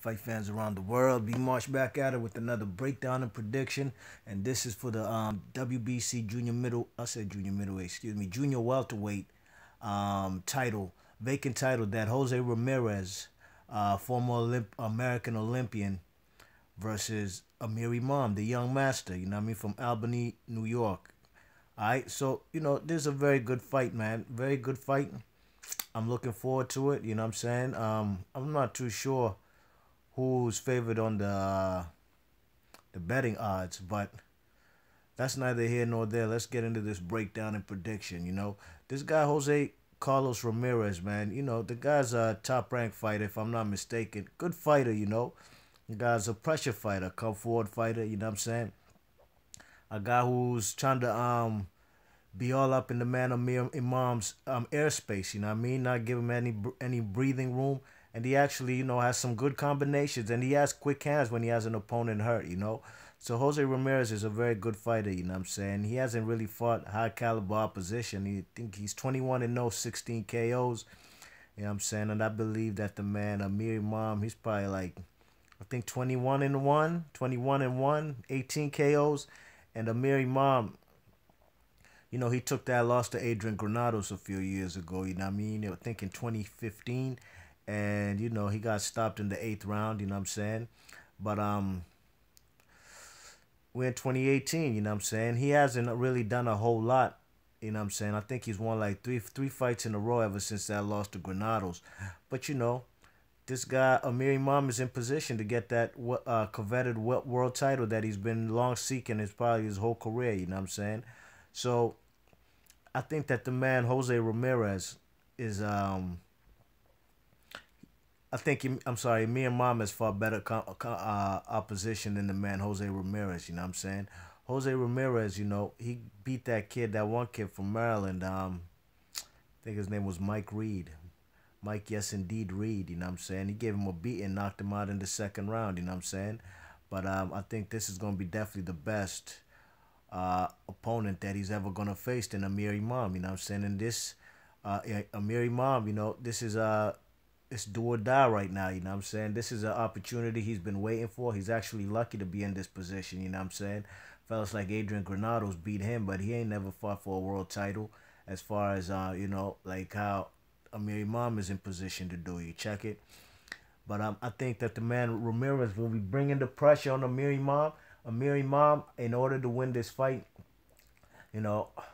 Fight fans around the world, be marched back at it with another breakdown and prediction. And this is for the WBC junior middleweight, excuse me, junior welterweight title, vacant title that Jose Ramirez, former American Olympian, versus Amir Imam, the young master, you know what I mean, from Albany, New York. All right, so, this is a very good fight, man. Very good fight. I'm looking forward to it, you know what I'm saying? I'm not too sure who's favored on the betting odds, but that's neither here nor there. Let's get into this breakdown and prediction. This guy Jose Carlos Ramirez, man. The guy's a top-ranked fighter, if I'm not mistaken. Good fighter. The guy's a pressure fighter, come forward fighter. You know what I'm saying? A guy who's trying to be all up in the man Amir Imam's airspace. You know what I mean? Not give him any breathing room. And he actually, has some good combinations. And he has quick hands when he has an opponent hurt. So Jose Ramirez is a very good fighter, you know what I'm saying? He hasn't really fought high caliber opposition. I think he's 21-0, 16 KOs. You know what I'm saying? And I believe that the man, Amir Imam, he's probably like, I think 21-1, 21-1, 18 KOs. And Amir Imam, he took that loss to Adrian Granados a few years ago, you know what I mean? I think in 2015. And, he got stopped in the 8th round, you know what I'm saying? But we're in 2018, you know what I'm saying? He hasn't really done a whole lot, you know what I'm saying? I think he's won like three fights in a row ever since that loss to Granados. But, this guy, Amir Imam, is in position to get that coveted world title that he's been long seeking his probably his whole career, you know what I'm saying? So, I think that the man, Jose Ramirez, is... I'm sorry, me and Mom has far better opposition than the man Jose Ramirez, you know what I'm saying? Jose Ramirez, he beat that one kid from Maryland. I think his name was Mike Reed. Mike, yes, indeed, Reed, you know what I'm saying? He gave him a beat and knocked him out in the 2nd round, you know what I'm saying? But I think this is going to be definitely the best opponent that he's ever going to face in Amir Imam, you know what I'm saying? And this, Amir Imam, this is... it's do or die right now, you know what I'm saying? This is an opportunity he's been waiting for. He's actually lucky to be in this position, you know what I'm saying? Fellas like Adrian Granados beat him, but he ain't never fought for a world title as far as, like how Amir Imam is in position to do. You check it? But I think that the man Ramirez will be bringing the pressure on Amir Imam. Amir Imam, in order to win this fight,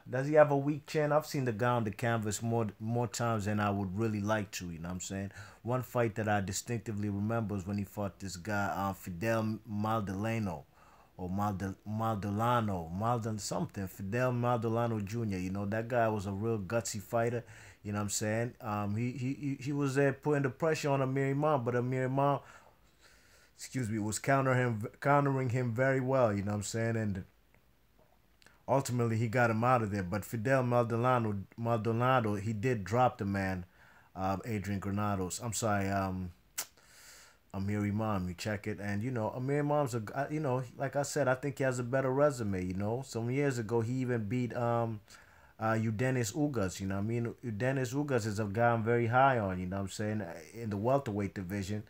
does he have a weak chin? I've seen the guy on the canvas more times than I would really like to, you know what I'm saying? One fight that I distinctively remember is when he fought this guy, Fidel Maldonado, or something, Fidel Maldonado Jr. That guy was a real gutsy fighter, you know what I'm saying? He was there putting the pressure on Amir Imam, but Amir Imam, was countering him very well, you know what I'm saying? And ultimately, he got him out of there. But Fidel Maldonado, he did drop the man, Adrian Granados. I'm sorry, Amir Imam. You check it. And, Amir Imam's, like I said, I think he has a better resume, Some years ago, he even beat Udenis Ugas, you know what I mean? Udenis Ugas is a guy I'm very high on, you know what I'm saying, in the welterweight division.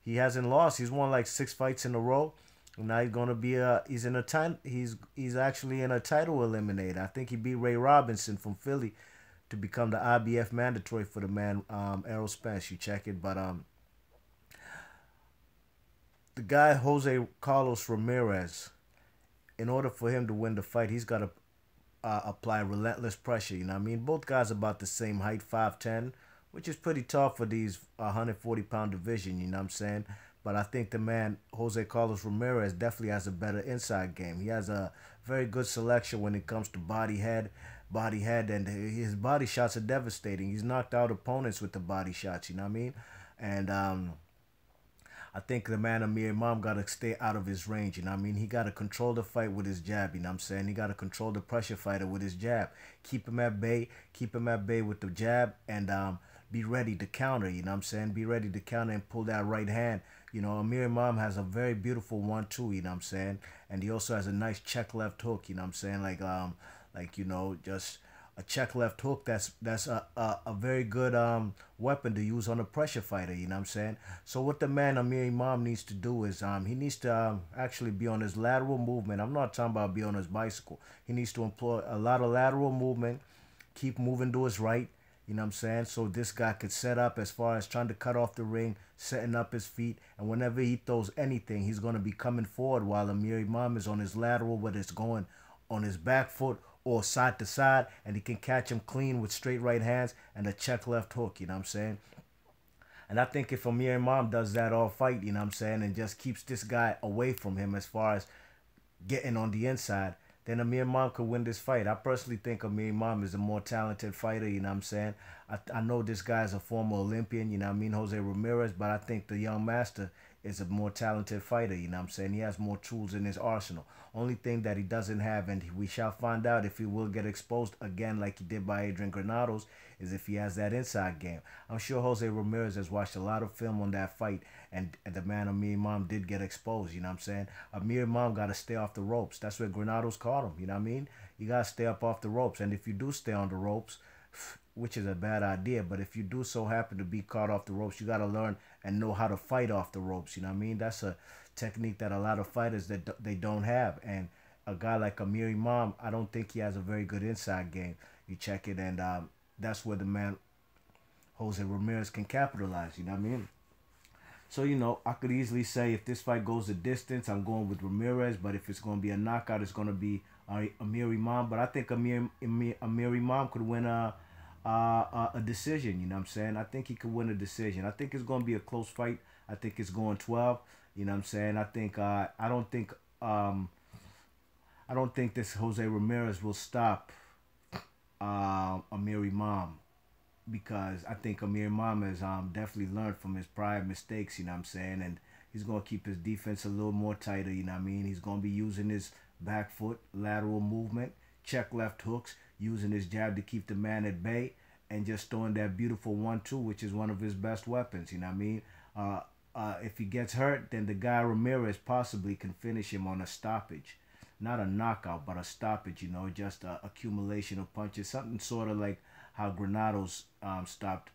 He hasn't lost. He's won like 6 fights in a row. Now he's gonna be he's actually in a title eliminator. I think he beat Ray Robinson from Philly to become the IBF mandatory for the man Errol Spence. You check it, but the guy Jose Carlos Ramirez, in order for him to win the fight, he's got to apply relentless pressure. You know what I mean? Both guys about the same height, 5'10", which is pretty tough for these 140-pound division. You know what I'm saying? But I think the man, Jose Carlos Ramirez, definitely has a better inside game. He has a very good selection when it comes to body head, and his body shots are devastating. He's knocked out opponents with the body shots, you know what I mean? And I think the man, Amir Imam, got to stay out of his range, you know what I mean? He got to control the fight with his jab, you know what I'm saying? He got to control the pressure fighter with his jab. Keep him at bay with the jab, and be ready to counter, you know what I'm saying? Be ready to counter and pull that right hand. Amir Imam has a very beautiful 1-2, you know what I'm saying? And he also has a nice check left hook, you know what I'm saying? Just a check left hook that's a very good weapon to use on a pressure fighter, you know what I'm saying? So what the man Amir Imam needs to do is he needs to actually be on his lateral movement. I'm not talking about be on his bicycle. He needs to employ a lot of lateral movement, keep moving to his right, you know what I'm saying? So this guy could set up as far as trying to cut off the ring, setting up his feet, and whenever he throws anything, he's going to be coming forward while Amir Imam is on his lateral, whether it's going on his back foot or side to side, and he can catch him clean with straight right hands and a check left hook, you know what I'm saying? And I think if Amir Imam does that all fight, you know what I'm saying, and just keeps this guy away from him as far as getting on the inside, then Amir Imam could win this fight. I personally think Amir Imam is a more talented fighter, you know what I'm saying? I know this guy is a former Olympian, you know what I mean, Jose Ramirez, but I think the young master is a more talented fighter, you know what I'm saying? He has more tools in his arsenal. Only thing that he doesn't have, and we shall find out if he will get exposed again like he did by Adrian Granados, is if he has that inside game. I'm sure Jose Ramirez has watched a lot of film on that fight, and the man Amir Imam did get exposed, you know what I'm saying? Amir Imam got to stay off the ropes. That's where Granados caught him, you know what I mean? You got to stay up off the ropes, and if you do stay on the ropes, which is a bad idea, but if you do so happen to be caught off the ropes, you got to learn and know how to fight off the ropes, you know what I mean? That's a technique that a lot of fighters that they don't have, and a guy like Amir Imam, I don't think he has a very good inside game. You check it, and that's where the man Jose Ramirez can capitalize, you know what I mean? So, you know, I could easily say if this fight goes the distance, I'm going with Ramirez, but if it's going to be a knockout, it's going to be Amir Imam. But I think Amir Imam could win a decision, you know what I'm saying? I think he could win a decision. I think it's going to be a close fight. I think it's going 12, you know what I'm saying? I think I don't think this Jose Ramirez will stop Amir Imam, because I think Amir Imam has definitely learned from his prior mistakes, you know what I'm saying? And he's going to keep his defense a little more tighter, you know what I mean? He's going to be using his back foot, lateral movement, check left hooks, using his jab to keep the man at bay, and just throwing that beautiful 1-2, which is one of his best weapons, you know what I mean? If he gets hurt, then the guy Ramirez possibly can finish him on a stoppage. Not a knockout, but a stoppage, you know, just a accumulation of punches. Something sort of like how Granados stopped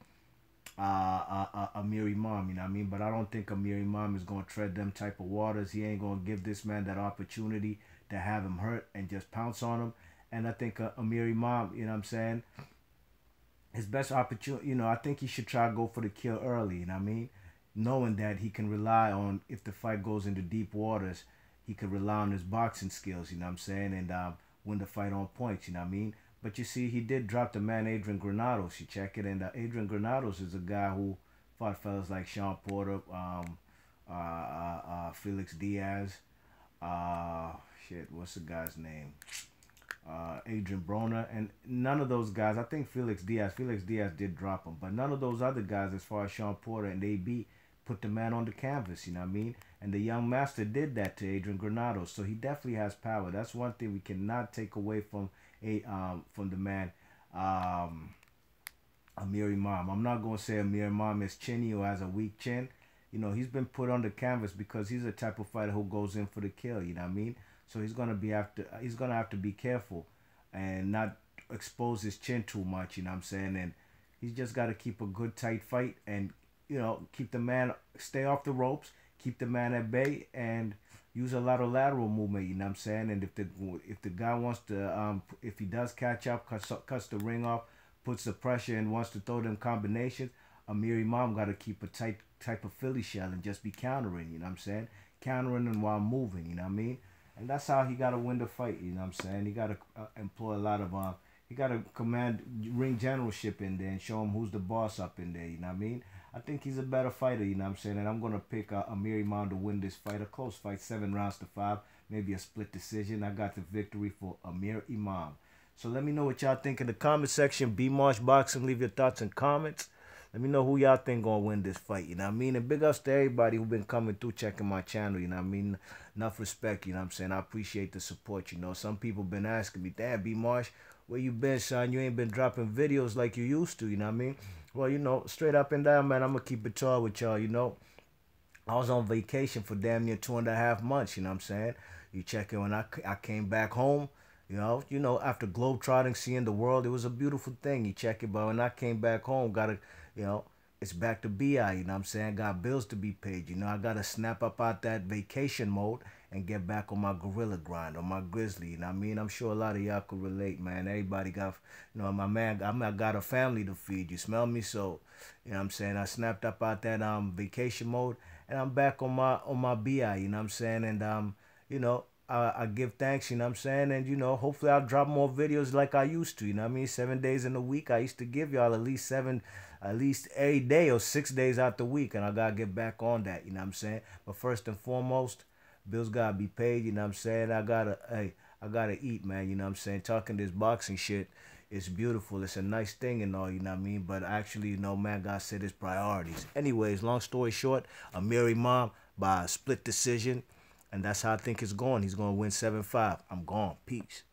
Amir Imam, you know what I mean? But I don't think Amir Imam is going to tread them type of waters. He ain't going to give this man that opportunity to have him hurt and just pounce on him. And I think Amir Imam, you know what I'm saying, his best opportunity, you know, I think he should try to go for the kill early, you know what I mean? Knowing that he can rely on, if the fight goes into deep waters, he could rely on his boxing skills, you know what I'm saying, and win the fight on points, you know what I mean? But you see, he did drop the man Adrian Granados, you check it, and Adrian Granados is a guy who fought fellas like Sean Porter, Felix Diaz, what's the guy's name? Adrian Broner, and none of those guys, I think Felix Diaz did drop him, but none of those other guys, as far as Sean Porter and AB, put the man on the canvas, you know what I mean? And the young master did that to Adrian Granados, so he definitely has power. That's one thing we cannot take away from the man Amir Imam. I'm not going to say Amir Imam is chinny or has a weak chin. You know, he's been put on the canvas because he's the type of fighter who goes in for the kill, you know what I mean? So he's going to have to be careful and not expose his chin too much, you know what I'm saying? And he's just got to keep a good tight fight and, you know, keep the man, stay off the ropes, keep the man at bay, and use a lot of lateral movement, you know what I'm saying? And if the guy wants to, if he does catch up, cuts the ring off, puts the pressure and wants to throw them combinations, Amir Imam got to keep a tight type of Philly shell and just be countering, you know what I'm saying? Countering and while moving, you know what I mean? And that's how he got to win the fight, you know what I'm saying? He got to employ a lot of, he got to command ring generalship in there and show him who's the boss up in there, you know what I mean? I think he's a better fighter, you know what I'm saying? And I'm going to pick Amir Imam to win this fight. A close fight, 7 rounds to 5. Maybe a split decision. I got the victory for Amir Imam. So let me know what y'all think in the comment section. B Marsh Boxing, leave your thoughts and comments. Let me know who y'all think going to win this fight, you know what I mean? And big ups to everybody who been coming through, checking my channel, you know what I mean? Enough respect, you know what I'm saying? I appreciate the support, you know. Some people been asking me, damn, B Marsh, where you been, son? You ain't been dropping videos like you used to, you know what I mean? Well, you know, straight up and down, man, I'm going to keep it tall with y'all, you know. I was on vacation for damn near 2.5 months, you know what I'm saying? You check it when I came back home, After globetrotting, seeing the world, it was a beautiful thing. You check it, but when I came back home, you know, it's back to BI, you know what I'm saying? Got bills to be paid, I gotta snap up out that vacation mode and get back on my gorilla grind, on my grizzly, you know what I mean? I'm sure a lot of y'all could relate, man. Everybody got, my man, I got a family to feed, you smell me? So, you know what I'm saying? I snapped up out that vacation mode and I'm back on my BI, you know what I'm saying? And you know, I give thanks, you know what I'm saying? And, hopefully I'll drop more videos like I used to, you know what I mean? 7 days in a week. I used to give y'all at least every day or 6 days out the week. And I got to get back on that, you know what I'm saying? But first and foremost, bills got to be paid, you know what I'm saying? I got to eat, man, you know what I'm saying? Talking this boxing shit, it's beautiful. It's a nice thing and all, you know what I mean? But actually, man, God said his priorities. Anyways, long story short, Amir Imam by a split decision. And that's how I think it's going. He's going to win 7-5. I'm gone. Peace.